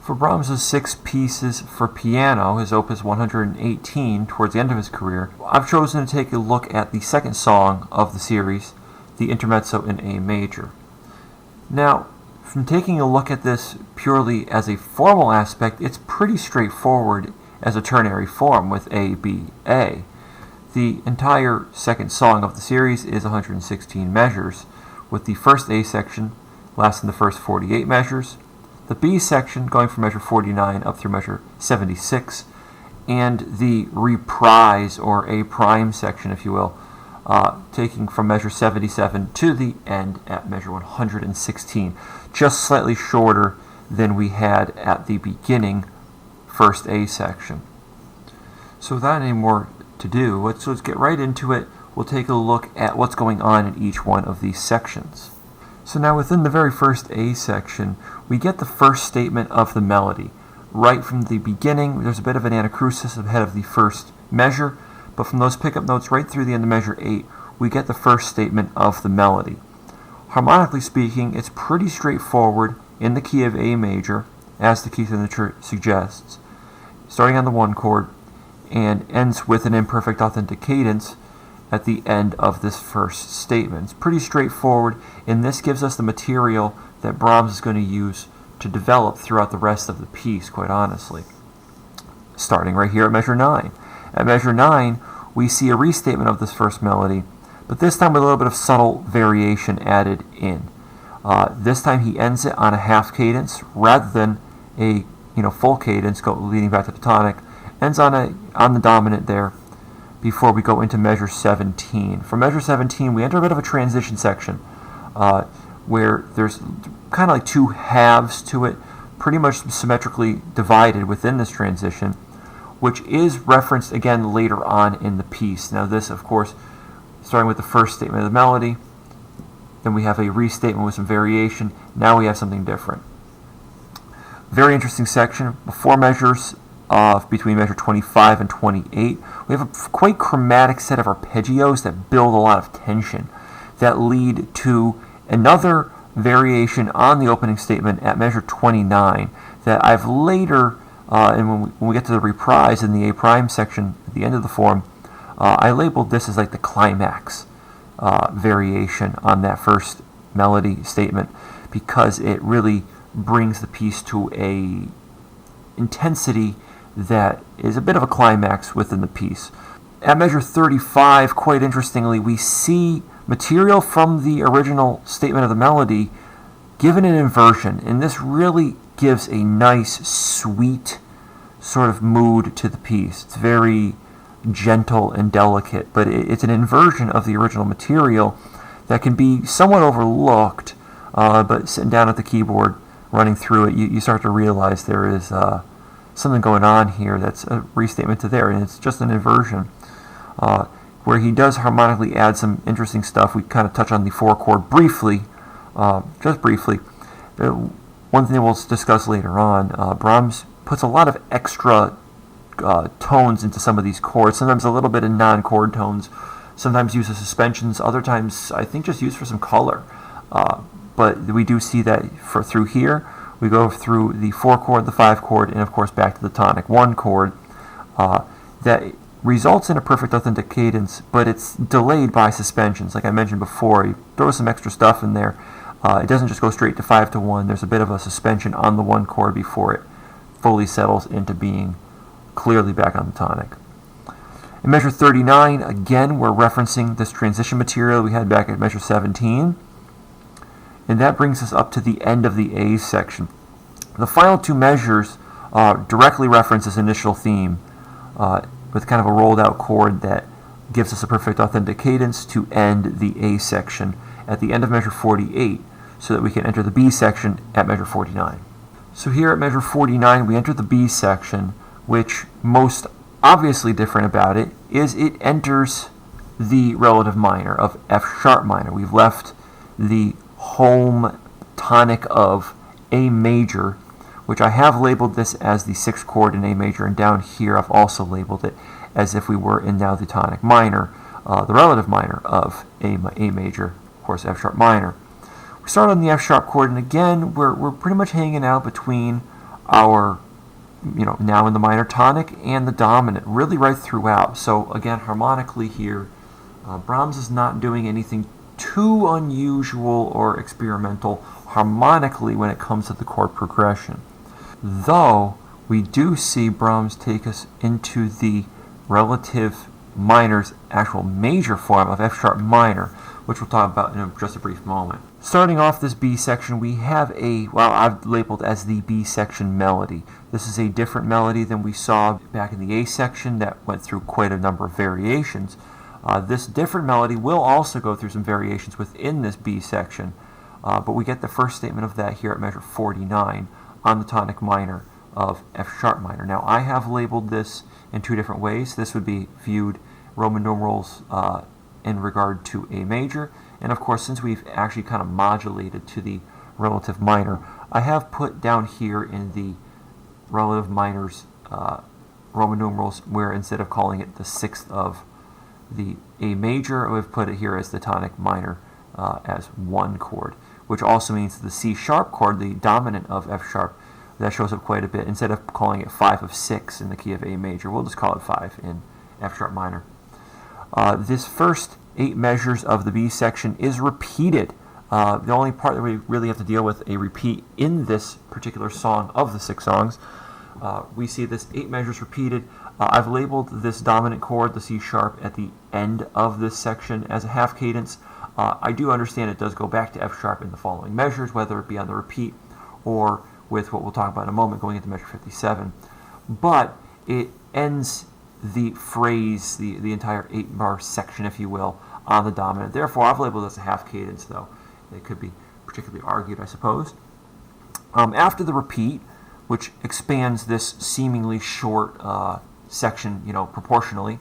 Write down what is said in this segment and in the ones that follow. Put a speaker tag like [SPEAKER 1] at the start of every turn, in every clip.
[SPEAKER 1] For Brahms' 6 pieces for piano, his Opus 118, towards the end of his career, I've chosen to take a look at the second song of the series, the Intermezzo in A major. Now, from taking a look at this purely as a formal aspect, it's pretty straightforward as a ternary form with A, B, A. The entire second song of the series is 116 measures, with the first A section lasting the first 48 measures, the B section going from measure 49 up through measure 76, and the reprise or A prime section, if you will, taking from measure 77 to the end at measure 116, just slightly shorter than we had at the beginning first A section. So without any more to do, let's get right into it. We'll take a look at what's going on in each one of these sections. So now within the very first A section, we get the first statement of the melody. Right from the beginning, there's a bit of an anacrusis ahead of the first measure, but from those pickup notes right through the end of measure 8, we get the first statement of the melody. Harmonically speaking, it's pretty straightforward in the key of A major, as the key signature suggests, starting on the 1 chord, and ends with an imperfect authentic cadence at the end of this first statement. It's pretty straightforward, and this gives us the material that Brahms is going to use to develop throughout the rest of the piece, quite honestly. Starting right here at measure 9. At measure 9, we see a restatement of this first melody, but this time with a little bit of subtle variation added in. This time he ends it on a half cadence rather than a full cadence leading back to the tonic. Ends on the dominant there before we go into measure 17. From measure 17, we enter a bit of a transition section where there's kind of like 2 halves to it, pretty much symmetrically divided within this transition, which is referenced again later on in the piece. Now this, of course, starting with the first statement of the melody, then we have a restatement with some variation. Now we have something different. Very interesting section. Before measures between measure 25 and 28, we have a quite chromatic set of arpeggios that build a lot of tension that lead to another variation on the opening statement at measure 29 that I've later, and when we get to the reprise in the A prime section at the end of the form, I labeled this as like the climax variation on that first melody statement because it really brings the piece to a intensity that is a bit of a climax within the piece. At measure 35, quite interestingly, we see material from the original statement of the melody given an inversion, and this really gives a nice, sweet sort of mood to the piece. It's very gentle and delicate, but it's an inversion of the original material that can be somewhat overlooked, but sitting down at the keyboard, running through it, you start to realize there is something going on here that's a restatement to there, and it's just an inversion where he does harmonically add some interesting stuff. We kind of touch on the 4 chord briefly, just briefly. One thing we'll discuss later on, Brahms puts a lot of extra tones into some of these chords, sometimes a little bit of non-chord tones, sometimes uses suspensions, other times I think just used for some color. But we do see that through here. We go through the 4 chord, the 5 chord, and of course back to the tonic 1 chord. That results in a perfect authentic cadence, but it's delayed by suspensions. Like I mentioned before, you throw some extra stuff in there. It doesn't just go straight to 5 to 1. There's a bit of a suspension on the 1 chord before it fully settles into being clearly back on the tonic. In measure 39, again, we're referencing this transition material we had back at measure 17. And that brings us up to the end of the A section. The final 2 measures directly reference this initial theme with kind of a rolled out chord that gives us a perfect authentic cadence to end the A section at the end of measure 48 so that we can enter the B section at measure 49. So here at measure 49 we enter the B section, which most obviously different about it is it enters the relative minor of F sharp minor. We've left the home tonic of A major, which I have labeled this as the 6th chord in A major, and down here I've also labeled it as if we were in now the tonic minor, the relative minor of A major, of course F sharp minor. We start on the F sharp chord, and again we're pretty much hanging out between our, now in the minor tonic and the dominant, really right throughout. So again, harmonically here, Brahms is not doing anything too unusual or experimental harmonically when it comes to the chord progression. Though we do see Brahms take us into the relative minor's actual major form of F sharp minor, which we'll talk about in just a brief moment. Starting off this B section, we have I've labeled as the B section melody. This is a different melody than we saw back in the A section that went through quite a number of variations. This different melody will also go through some variations within this B section, but we get the first statement of that here at measure 49 on the tonic minor of F sharp minor. Now I have labeled this in two different ways. This would be viewed Roman numerals in regard to A major, and of course since we've actually kind of modulated to the relative minor, I have put down here in the relative minors Roman numerals where instead of calling it the sixth of the A major, we've put it here as the tonic minor as one chord, which also means the C sharp chord, the dominant of F sharp, that shows up quite a bit. Instead of calling it 5 of 6 in the key of A major, we'll just call it 5 in F sharp minor. This first 8 measures of the B section is repeated. The only part that we really have to deal with a repeat in this particular song of the 6 songs, we see this 8 measures repeated. I've labeled this dominant chord, the C sharp, at the end of this section as a half cadence. I do understand it does go back to F sharp in the following measures, whether it be on the repeat or with what we'll talk about in a moment going into measure 57. But it ends the phrase, the entire 8-bar section, if you will, on the dominant. Therefore, I've labeled this a half cadence, though it could be particularly argued, I suppose. After the repeat, which expands this seemingly short section, proportionally,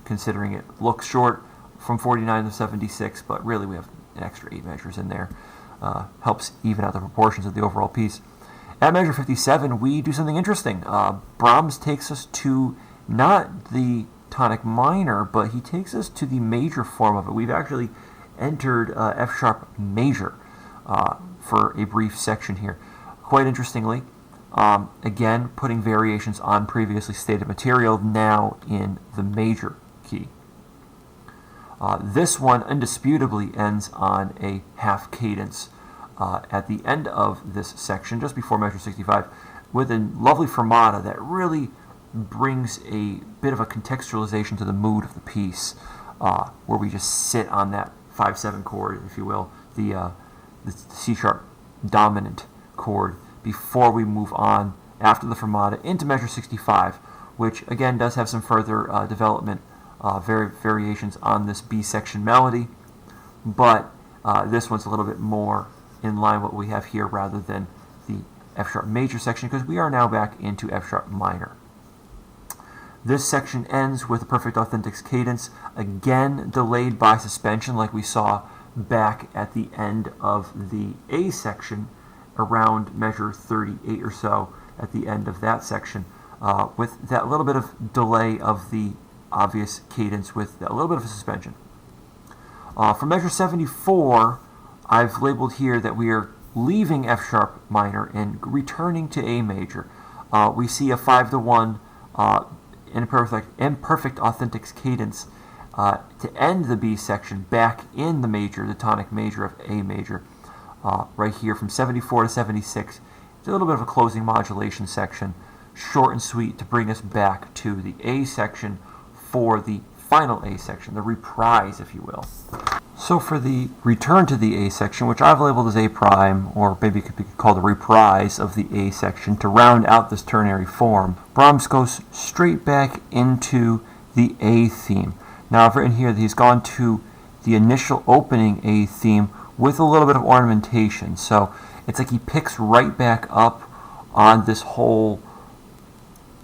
[SPEAKER 1] considering it looks short from 49 to 76, but really we have an extra 8 measures in there. Helps even out the proportions of the overall piece. At measure 57, we do something interesting. Brahms takes us to not the tonic minor, but he takes us to the major form of it. We've actually entered F sharp major for a brief section here. Quite interestingly, again, putting variations on previously stated material now in the major key. This one indisputably ends on a half cadence at the end of this section, just before measure 65, with a lovely fermata that really brings a bit of a contextualization to the mood of the piece, where we just sit on that 5/7 chord, if you will, the C sharp dominant chord, before we move on after the fermata into measure 65, which again does have some further development, variations on this B section melody, but this one's a little bit more in line with what we have here rather than the F sharp major section, because we are now back into F sharp minor. This section ends with a perfect authentic cadence, again delayed by suspension like we saw back at the end of the A section around measure 38 or so at the end of that section, with that little bit of delay of the obvious cadence with a little bit of a suspension. For measure 74, I've labeled here that we are leaving F sharp minor and returning to A major. We see a 5-1 imperfect authentic cadence to end the B section back in the major, the tonic major of A major, right here from 74 to 76. It's a little bit of a closing modulation section, short and sweet, to bring us back to the A section for the final A section, the reprise, if you will. So for the return to the A section, which I've labeled as A prime, or maybe it could be called a reprise of the A section to round out this ternary form, Brahms goes straight back into the A theme. Now I've written here that he's gone to the initial opening A theme with a little bit of ornamentation. So it's like he picks right back up on this whole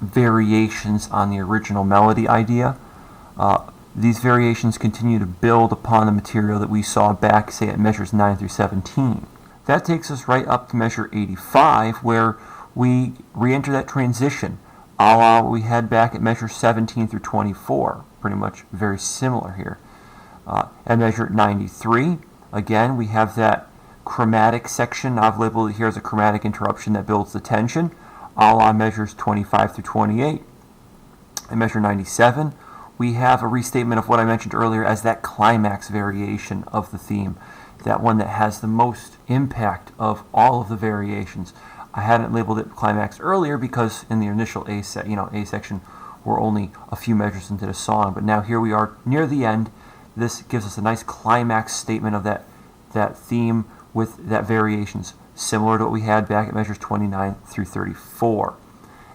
[SPEAKER 1] variations on the original melody idea. These variations continue to build upon the material that we saw back, say, at measures 9 through 17. That takes us right up to measure 85, where we re-enter that transition, a la what we had back at measure 17 through 24, pretty much very similar here. At measure 93, again, we have that chromatic section. I've labeled it here as a chromatic interruption that builds the tension, a la measures 25 through 28. In measure 97, we have a restatement of what I mentioned earlier as that climax variation of the theme, that one that has the most impact of all of the variations. I hadn't labeled it climax earlier because in the initial A section we're only a few measures into the song, but now here we are near the end. This gives us a nice climax statement of that theme with that variations similar to what we had back at measures 29 through 34.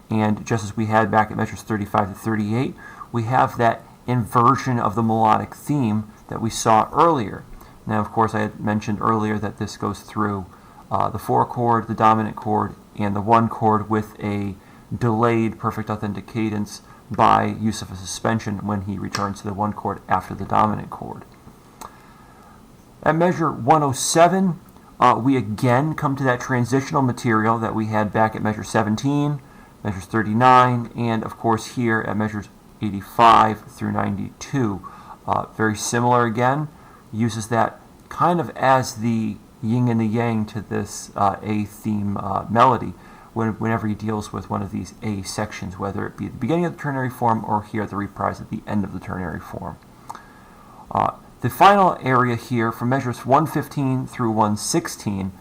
[SPEAKER 1] And just as we had back at measures 35 to 38, we have that inversion of the melodic theme that we saw earlier. Now, of course, I had mentioned earlier that this goes through the 4 chord, the dominant chord, and the 1 chord with a delayed perfect authentic cadence by use of a suspension when he returns to the 1 chord after the dominant chord. At measure 107, we again come to that transitional material that we had back at measure 17, measures 39, and of course here at measures 85 through 92. Very similar again, uses that kind of as the yin and the yang to this A theme melody whenever he deals with one of these A sections, whether it be at the beginning of the ternary form or here at the reprise at the end of the ternary form. The final area here, from measures 115 through 116,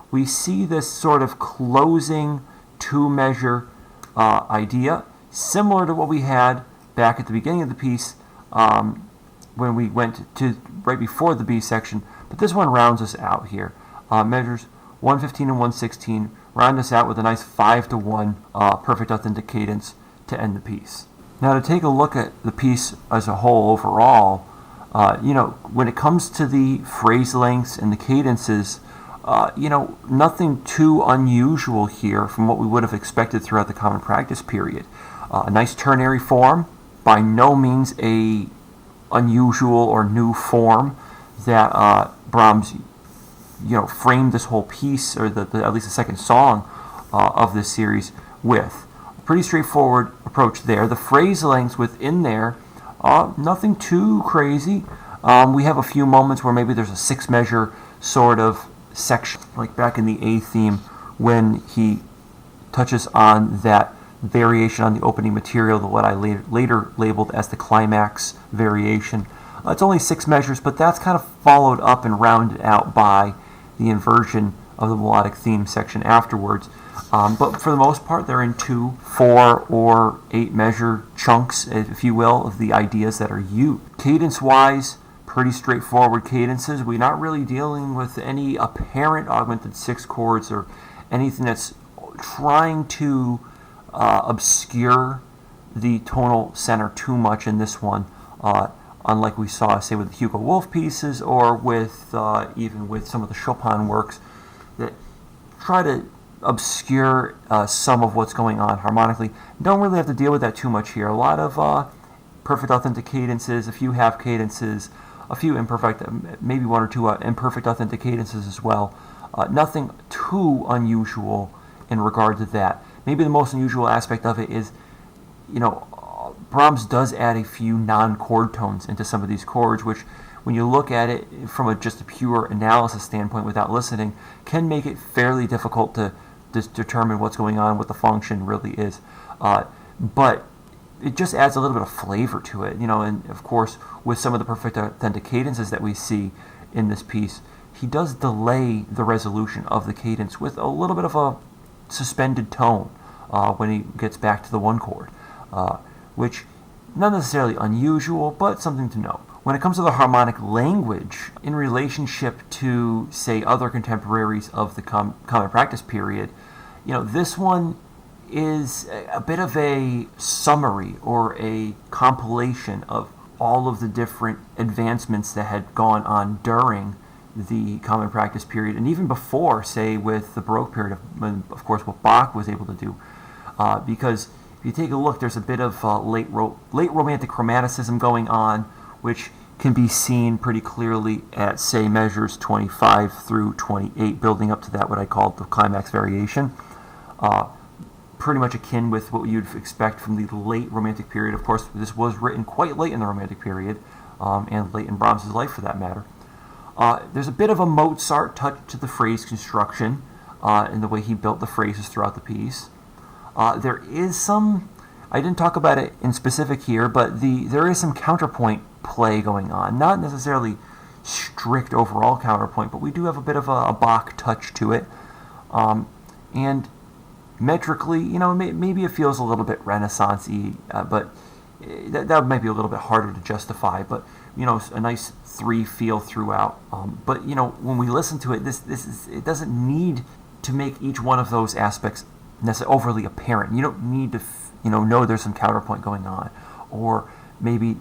[SPEAKER 1] we see this sort of closing 2-measure idea, similar to what we had back at the beginning of the piece when we went to right before the B section, but this one rounds us out here. Measures 115 and 116 round us out with a nice 5-to-1 perfect authentic cadence to end the piece. Now, to take a look at the piece as a whole overall, when it comes to the phrase lengths and the cadences, nothing too unusual here from what we would have expected throughout the common practice period. A nice ternary form, by no means a unusual or new form that Brahms, framed this whole piece, or at least the second song of this series with. A pretty straightforward approach there. The phrase lengths within there, nothing too crazy. We have a few moments where maybe there's a 6-measure sort of section, like back in the A theme when he touches on that variation on the opening material, what I later labeled as the climax variation. It's only 6 measures, but that's kind of followed up and rounded out by the inversion of the melodic theme section afterwards. But for the most part, they're in 2, 4, or 8 measure chunks, if you will, of the ideas that are used. Cadence-wise, pretty straightforward cadences. We're not really dealing with any apparent augmented 6 chords or anything that's trying to obscure the tonal center too much in this one, unlike we saw, say, with the Hugo Wolf pieces or with even with some of the Chopin works that try to obscure some of what's going on harmonically. Don't really have to deal with that too much here. A lot of perfect authentic cadences, a few half cadences, a few imperfect, maybe 1 or 2 imperfect authentic cadences as well. Nothing too unusual in regard to that. Maybe the most unusual aspect of it is, Brahms does add a few non-chord tones into some of these chords, which, when you look at it from just a pure analysis standpoint without listening, can make it fairly difficult to determine what's going on, what the function really is. But it just adds a little bit of flavor to it, and of course, with some of the perfect authentic cadences that we see in this piece, he does delay the resolution of the cadence with a little bit of a suspended tone when he gets back to the 1 chord, which not necessarily unusual, but something to note. When it comes to the harmonic language in relationship to, say, other contemporaries of the common practice period, this one is a bit of a summary or a compilation of all of the different advancements that had gone on during the common practice period, and even before, say, with the Baroque period, of course, what Bach was able to do. Because if you take a look, there's a bit of late Romantic chromaticism going on, which can be seen pretty clearly at, say, measures 25 through 28, building up to that, what I call the climax variation. Pretty much akin with what you'd expect from the late Romantic period. Of course, this was written quite late in the Romantic period, and late in Brahms' life for that matter. There's a bit of a Mozart touch to the phrase construction in the way he built the phrases throughout the piece. There is some, I didn't talk about it in specific here, but there is some counterpoint play going on. Not necessarily strict overall counterpoint, but we do have a bit of a Bach touch to it. And metrically, maybe it feels a little bit Renaissance-y, but that might be a little bit harder to justify. But a nice 3 feel throughout. But when we listen to it, it doesn't need to make each one of those aspects overly apparent. You don't need to know there's some counterpoint going on, or maybe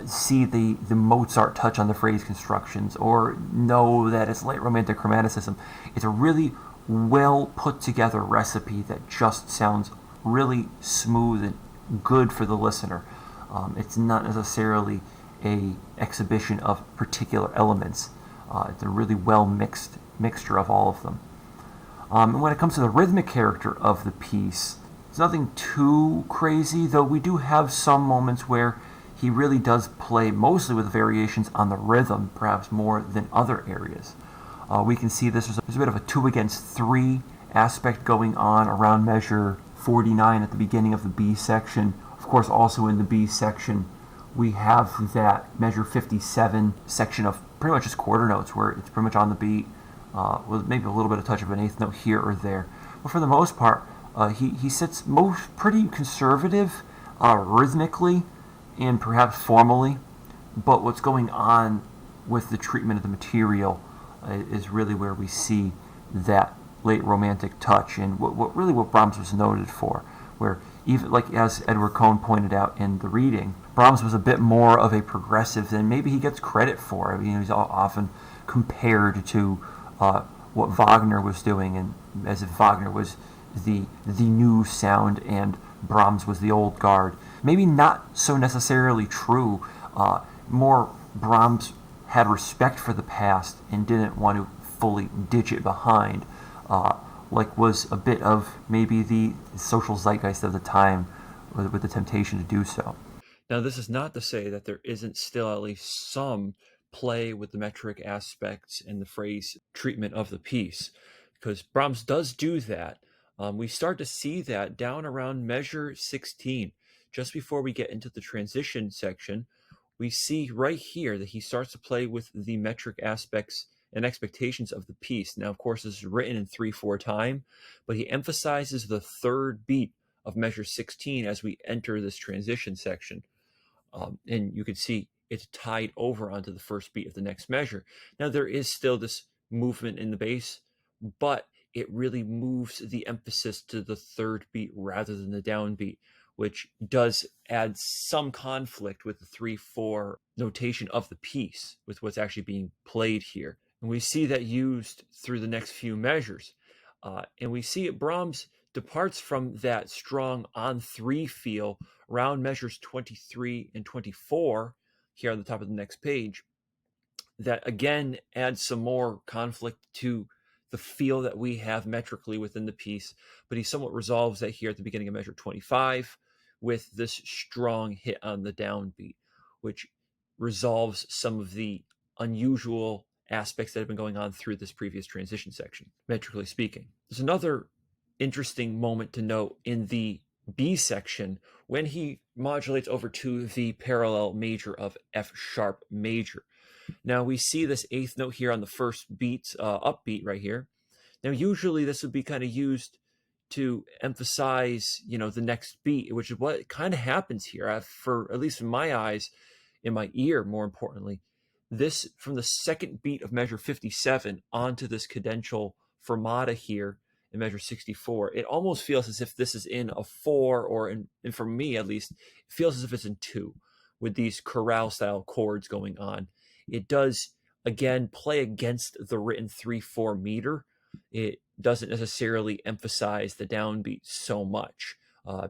[SPEAKER 1] see the Mozart touch on the phrase constructions, or know that it's late Romantic Chromaticism. It's a really well put together recipe that just sounds really smooth and good for the listener. It's not necessarily a exhibition of particular elements. It's a really well mixture of all of them. And when it comes to the rhythmic character of the piece, it's nothing too crazy, though we do have some moments where he really does play mostly with variations on the rhythm, perhaps more than other areas. We can see there's a bit of a 2 against 3 aspect going on around measure 49 at the beginning of the B section. Of course, also in the B section, we have that measure 57 section of pretty much just quarter notes, where it's pretty much on the beat, with maybe a little bit of touch of an eighth note here or there. But for the most part, he sits pretty conservative rhythmically and perhaps formally. But what's going on with the treatment of the material is really where we see that late Romantic touch, and what Brahms was noted for, where even like as Edward Cohn pointed out in the reading, Brahms was a bit more of a progressive than maybe he gets credit for. I mean, he's often compared to what Wagner was doing, and as if Wagner was the new sound and Brahms was the old guard. Maybe not so necessarily true. More Brahms had respect for the past and didn't want to fully ditch it behind, like was a bit of maybe the social zeitgeist of the time, with the temptation to do so.
[SPEAKER 2] Now, this is not to say that there isn't still at least some play with the metric aspects and the phrase treatment of the piece, because Brahms does do that. We start to see that down around measure 16, just before we get into the transition section. We see right here that he starts to play with the metric aspects and expectations of the piece. Now, of course, this is written in 3/4 time, but he emphasizes the third beat of measure 16 as we enter this transition section. And you can see it's tied over onto the first beat of the next measure. Now, there is still this movement in the bass, but it really moves the emphasis to the third beat rather than the downbeat, which does add some conflict with the 3/4 notation of the piece, with what's actually being played here. And we see that used through the next few measures. And we see it, Brahms departs from that strong on 3 feel around measures 23 and 24 here on the top of the next page. That again adds some more conflict to the feel that we have metrically within the piece, but he somewhat resolves that here at the beginning of measure 25 with this strong hit on the downbeat, which resolves some of the unusual aspects that have been going on through this previous transition section, metrically speaking. There's another interesting moment to note in the B section when he modulates over to the parallel major of F sharp major. Now we see this eighth note here on the first beat, upbeat right here. Now usually this would be kind of used to emphasize, the next beat, which is what kind of happens here. For at least in my eyes, in my ear, more importantly, this from the second beat of measure 57 onto this cadential fermata here in measure 64, it almost feels as if this is in a 4, or and for me at least, it feels as if it's in 2, with these chorale style chords going on. It does again play against the written 3/4 meter. It doesn't necessarily emphasize the downbeat so much,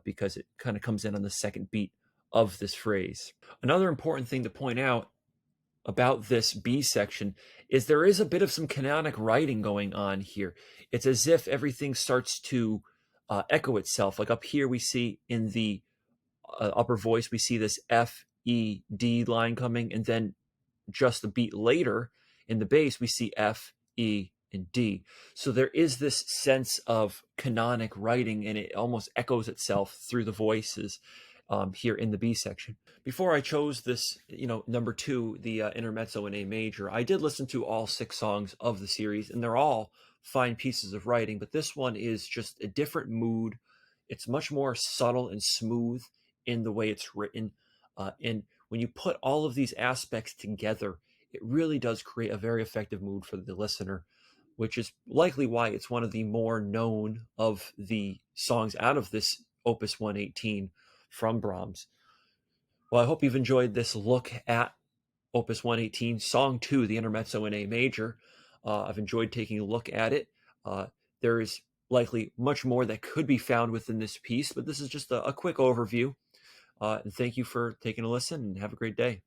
[SPEAKER 2] because it kind of comes in on the second beat of this phrase. Another important thing to point out about this B section is there is a bit of some canonic writing going on here. It's as if everything starts to echo itself. Like up here we see in the upper voice, we see this F, E, D line coming, and then just a beat later, In the bass, we see F, E, and D. So there is this sense of canonic writing, and it almost echoes itself through the voices here in the B section. Before I chose this, number 2, the Intermezzo in A major, I did listen to all 6 songs of the series, and they're all fine pieces of writing, but this one is just a different mood. It's much more subtle and smooth in the way it's written. And when you put all of these aspects together, it really does create a very effective mood for the listener, which is likely why it's one of the more known of the songs out of this Opus 118 from Brahms. Well, I hope you've enjoyed this look at Opus 118, Song 2, the Intermezzo in A major. I've enjoyed taking a look at it. There is likely much more that could be found within this piece, but this is just a quick overview. And thank you for taking a listen, and have a great day.